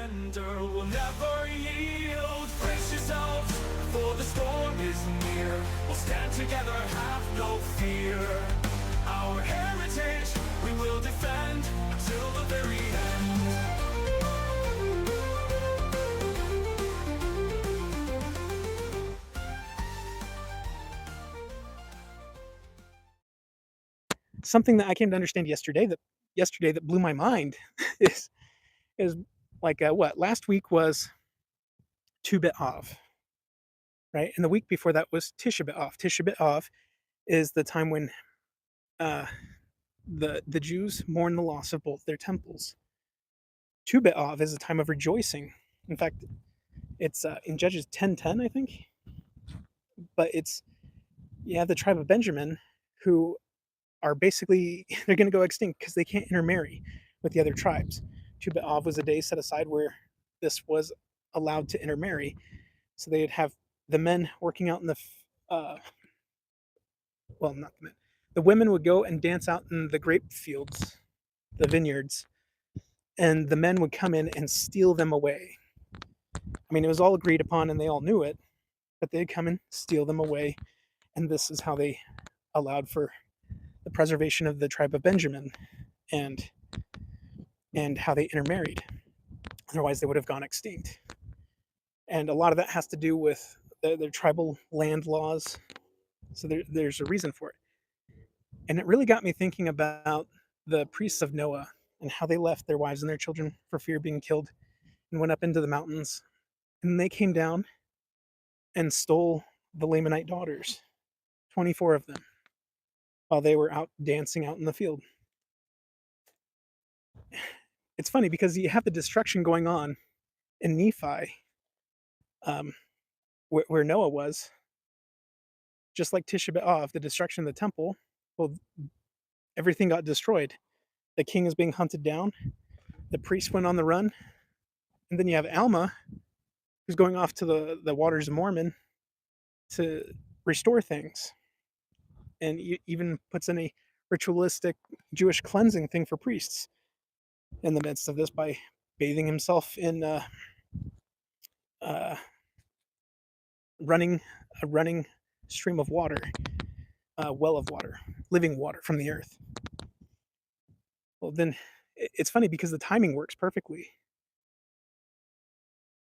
surrender, we'll never yield. Brace yourselves, for the storm is near. We'll stand together, have no fear. Our heritage we will defend until the very end. Something that I came to understand yesterday that blew my mind is like what last week was 2 Av, right? And the week before that was Tisha B'Av. Tisha B'Av is the time when uh, the Jews mourn the loss of both their temples. 2 Av is a time of rejoicing. In fact, it's in Judges 10:10, I think. But it's the tribe of Benjamin who are basically they're going to go extinct because they can't intermarry with the other tribes. 2 Av was a day set aside where this was allowed to intermarry, so they'd have the men working out in the well, not the men. The women would go and dance out in the grape fields, the vineyards, and the men would come in and steal them away. I mean, it was all agreed upon and they all knew it, but they'd come and steal them away, and this is how they allowed for the preservation of the tribe of Benjamin and how they intermarried. Otherwise, they would have gone extinct. And a lot of that has to do with their tribal land laws. So there's a reason for it. And it really got me thinking about the priests of Noah and how they left their wives and their children for fear of being killed and went up into the mountains. And they came down and stole the Lamanite daughters, 24 of them, while they were out dancing out in the field. It's funny because you have the destruction going on in Nephi, where Noah was, just like Tisha B'Av, the destruction of the temple. Well, everything got destroyed. The king is being hunted down. The priest went on the run. And then you have Alma, who's going off to the waters of Mormon to restore things. And even puts in a ritualistic Jewish cleansing thing for priests in the midst of this by bathing himself in a running stream of water, a well of water, living water from the earth. Well, then it's funny because the timing works perfectly.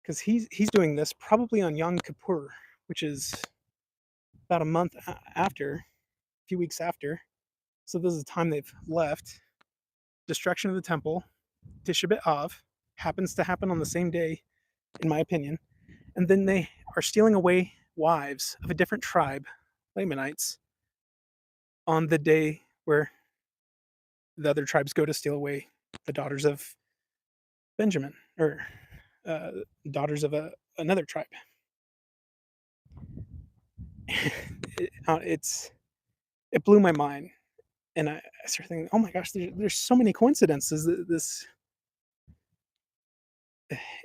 Because he's doing this probably on Yom Kippur, which is about a month after, a few weeks after. So this is the time they've left. Destruction of the temple, Tisha B'Av, happens to happen on the same day, in my opinion. And then they are stealing away wives of a different tribe, Lamanites, on the day where the other tribes go to steal away the daughters of Benjamin, or daughters of another tribe. It blew my mind, and I started thinking, oh my gosh, there's so many coincidences.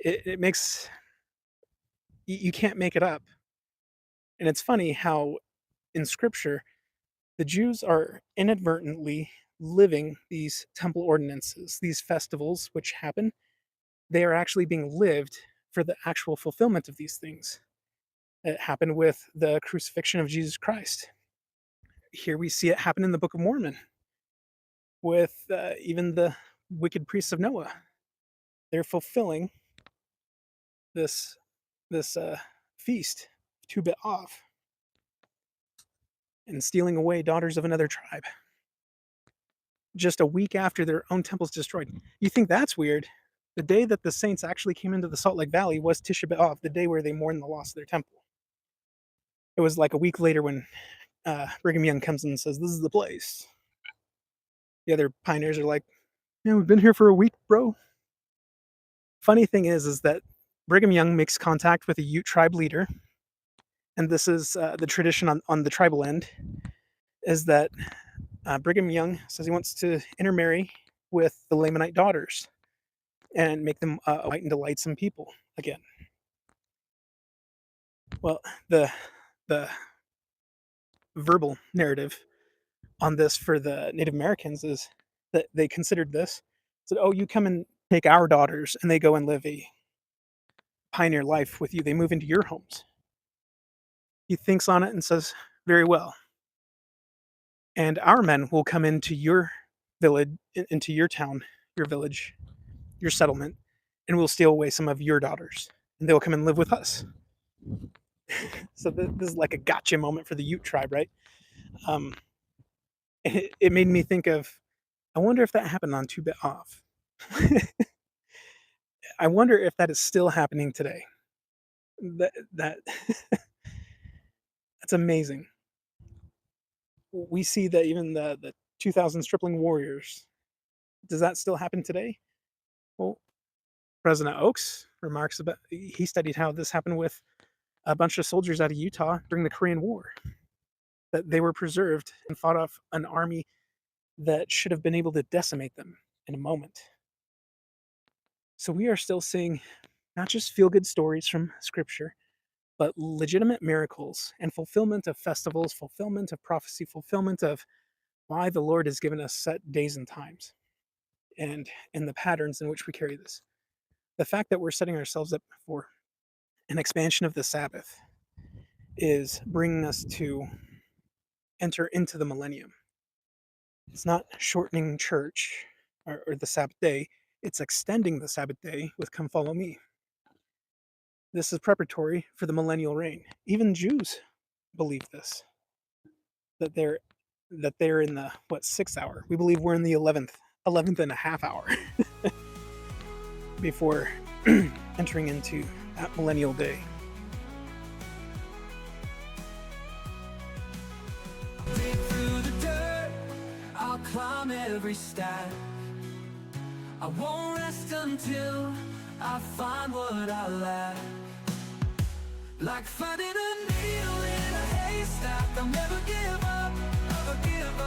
It makes you can't make it up. And it's funny how in Scripture the Jews are inadvertently living these temple ordinances, these festivals which happen. They are actually being lived for the actual fulfillment of these things. It happened with the crucifixion of Jesus Christ. Here we see it happen in the Book of Mormon with even the wicked priests of Noah. They're fulfilling this feast, 2 Av, and stealing away daughters of another tribe. Just a week after their own temple's destroyed. You think that's weird? The day that the saints actually came into the Salt Lake Valley was Tisha B'Av, the day where they mourned the loss of their temple. It was like a week later when Brigham Young comes in and says, "This is the place." The other pioneers are like, "Yeah, we've been here for a week, bro." Funny thing is that Brigham Young makes contact with a Ute tribe leader, and this is the tradition on the tribal end, is that Brigham Young says he wants to intermarry with the Lamanite daughters and make them white and delightsome people again. Well, the verbal narrative on this for the Native Americans is that they considered this, said, "Oh, you come and take our daughters," and they go and live a pioneer life with you. They move into your homes. He thinks on it and says, very well. And our men will come into your village, into your town, your village, your settlement, and we'll steal away some of your daughters. And they'll come and live with us. So this is like a gotcha moment for the Ute tribe, right? It made me think of, I wonder if that happened on 2-bit off. I wonder if that is still happening today. That that's amazing. We see that even the 2000 stripling warriors, does that still happen today? Well, President Oakes remarks about, he studied how this happened with a bunch of soldiers out of Utah during the Korean War, that they were preserved and fought off an army that should have been able to decimate them in a moment. So we are still seeing not just feel-good stories from Scripture, but legitimate miracles and fulfillment of festivals, fulfillment of prophecy, fulfillment of why the Lord has given us set days and times, and the patterns in which we carry this. The fact that we're setting ourselves up for an expansion of the Sabbath is bringing us to enter into the millennium. It's not shortening church or the Sabbath day, it's extending the Sabbath day with come follow me. This is preparatory for the millennial reign. Even Jews believe this, that they're in the 6th hour. We believe we're in the 11th and a half hour before entering into that millennial day. Dig through the dirt, I'll climb every step. I won't rest until I find what I lack. Like finding a needle in a haystack, I'll never give up, never give